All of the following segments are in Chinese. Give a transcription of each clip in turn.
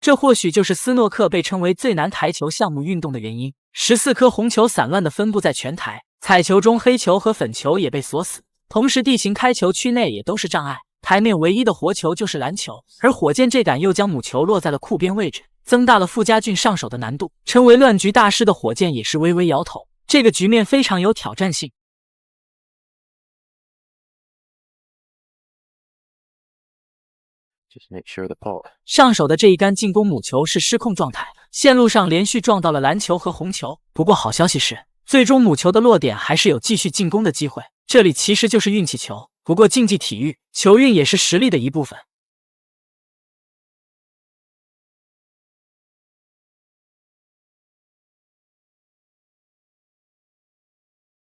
这或许就是斯诺克被称为最难台球项目运动的原因。14颗红球散乱地分布在全台，彩球中黑球和粉球也被锁死，同时地形开球区内也都是障碍。台面唯一的活球就是篮球，而火箭这杆又将母球落在了库边位置，增大了傅家俊上手的难度。成为乱局大师的火箭也是微微摇头，这个局面非常有挑战性。上手的这一杆进攻母球是失控状态，线路上连续撞到了篮球和红球。不过好消息是，最终母球的落点还是有继续进攻的机会。这里其实就是运气球，不过竞技体育，球运也是实力的一部分。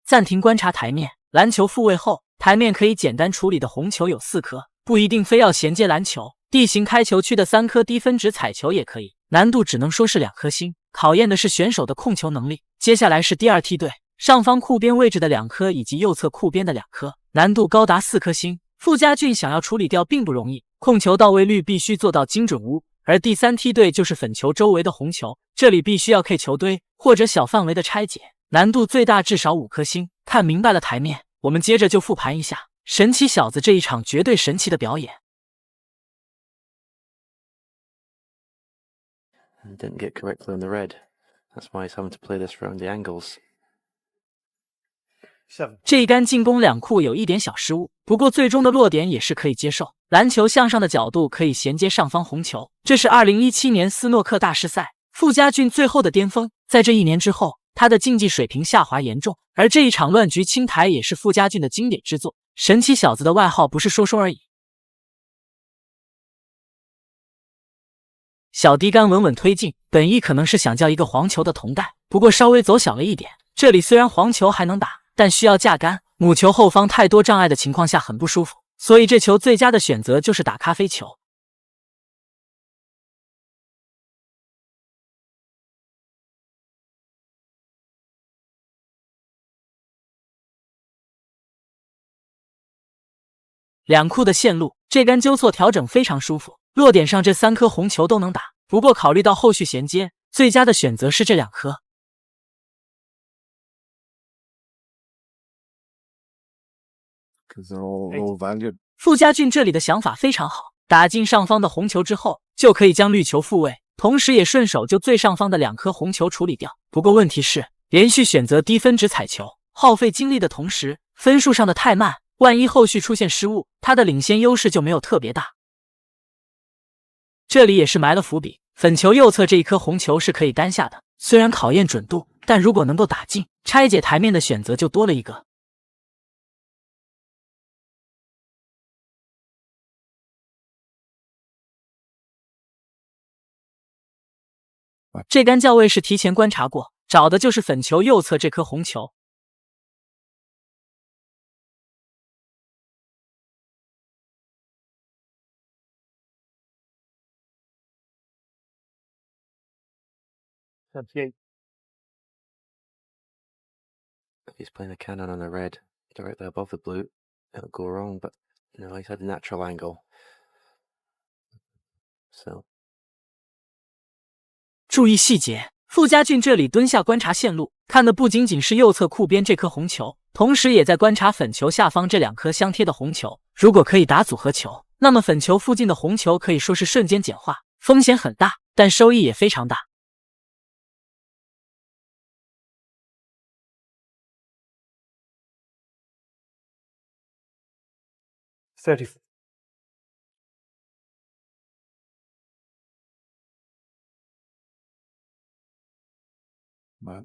暂停观察台面，篮球复位后，台面可以简单处理的红球有4颗，不一定非要衔接篮球。地形开球区的3颗低分值彩球也可以，难度只能说是2颗星，考验的是选手的控球能力。接下来是第2梯队，上方库边位置的2颗以及右侧库边的2颗，难度高达4颗星。傅家俊想要处理掉并不容易，控球到位率必须做到精准无。而第3梯队就是粉球周围的红球，这里必须要 K 球堆或者小范围的拆解，难度最大至少5颗星。看明白了台面，我们接着就复盘一下神奇小子这一场绝对神奇的表演。Didn't get correctly on the red. That's why he's having to play this around the angles. 这一杆进攻2库有一点小失误，不过最终的落点也是可以接受。篮球向上的角度可以衔接上方红球，这是2017年斯诺克大师赛傅家俊最后的巅峰。在这1年之后，他的竞技水平下滑严重，而这一场乱局清台也是傅家俊的经典之作。神奇小子的外号不是说说而已。小低杆稳稳推进，本意可能是想叫一个黄球的同带，不过稍微走小了一点。这里虽然黄球还能打，但需要架杆，母球后方太多障碍的情况下很不舒服，所以这球最佳的选择就是打咖啡球。2库的线路，这杆纠错调整非常舒服，落点上这3颗红球都能打，不过考虑到后续衔接，最佳的选择是这2颗。傅家俊这里的想法非常好，打进上方的红球之后，就可以将绿球复位，同时也顺手就最上方的2颗红球处理掉。不过问题是，连续选择低分值彩球，耗费精力的同时，分数上的太慢，万一后续出现失误，他的领先优势就没有特别大。这里也是埋了伏笔，粉球右侧这一颗红球是可以单下的，虽然考验准度，但如果能够打进，拆解台面的选择就多了一个。这杆校尉是提前观察过，找的就是粉球右侧这颗红球。If he's playing a cannon on the red directly above the blue, it'll go wrong, but no, he's had a natural angle. So. 注意细节，傅家俊这里蹲下观察线路，看的不仅仅是右侧库边这颗红球，同时也在观察粉球下方这2颗相贴的红球。如果可以打组合球，那么粉球附近的红球可以说是瞬间简化，风险很大，但收益也非常大。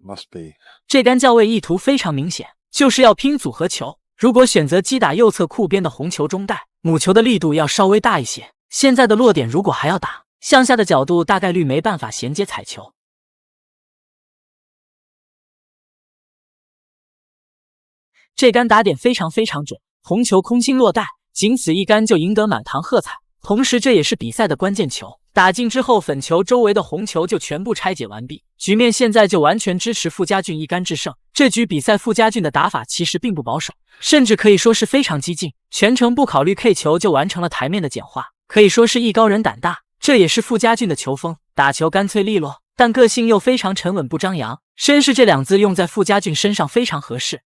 Must be. 这杆校尉意图非常明显，就是要拼组合球。如果选择击打右侧库边的红球中带，母球的力度要稍微大一些。现在的落点如果还要打，向下的角度大概率没办法衔接彩球。这杆打点非常准，红球空心落袋，仅此一杆就赢得满堂喝彩。同时这也是比赛的关键球，打进之后粉球周围的红球就全部拆解完毕，局面现在就完全支持傅家俊一杆制胜。这局比赛傅家俊的打法其实并不保守，甚至可以说是非常激进，全程不考虑 K 球就完成了台面的简化，可以说是艺高人胆大。这也是傅家俊的球风，打球干脆利落，但个性又非常沉稳不张扬。绅士这两字用在傅家俊身上非常合适。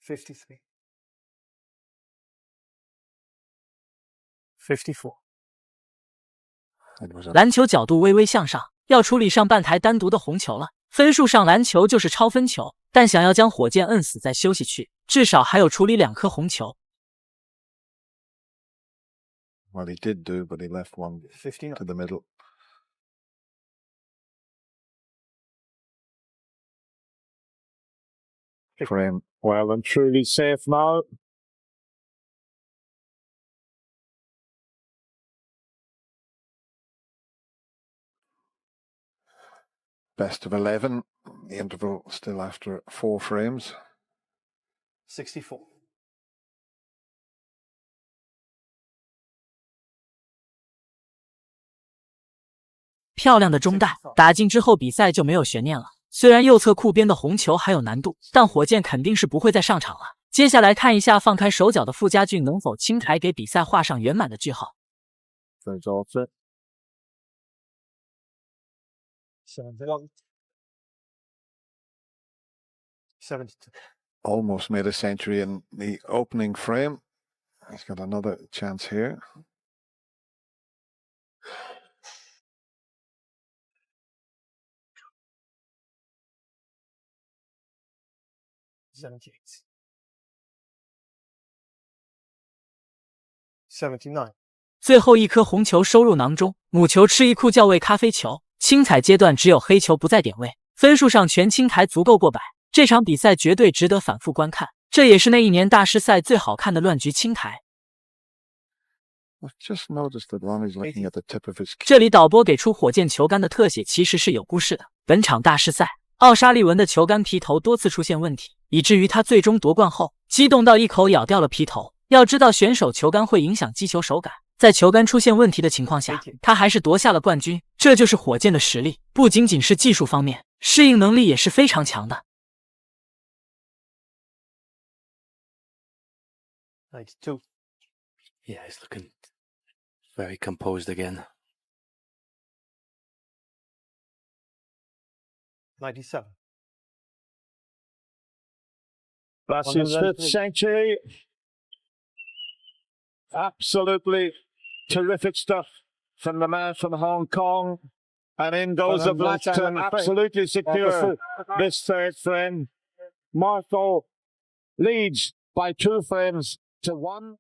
53. 54. 篮球角度微微向上，要处理上半台单独的红球了。分数上篮球就是超分球，但想要将火箭摁死在休息区，至少还有处理2颗红球。Well, he did do, but he left one 59. to the middle. Frame. Well and truly safe now. Best of 11. The interval still after 4 frames. 64. 漂亮的中带打进之后，比赛就没有悬念了。虽然右侧库边的红球还有难度，但火箭肯定是不会再上场了。接下来看一下放开手脚的傅家俊能否清台，给比赛画上圆满的句号。Goes off it. 71. 72. Almost made a century in the opening frame. He's got another chance here. 78. 79. 最后一颗红球收入囊中，母球吃一库教位咖啡球。清彩阶段只有黑球不在点位，分数上全清台足够过百。这场比赛绝对值得反复观看，这也是那一年大师赛最好看的乱局清台。I've just noticed that Ronnie's looking at the tip of his. 这里导播给出火箭球杆的特写其实是有故事的。本场大师赛，奥沙利文的球杆皮头多次出现问题，以至于他最终夺冠后激动到一口咬掉了皮头。要知道选手球杆会影响击球手感，在球杆出现问题的情况下，他还是夺下了冠军。这就是火箭的实力，不仅仅是技术方面，适应能力也是非常强的。92. Yeah, he's looking very composed again. 97. That's his 5th century. Absolutely terrific stuff from the man from Hong Kong. And in goes the Blackton, absolutely secure this 3rd frame. Marco leads by 2 frames to 1.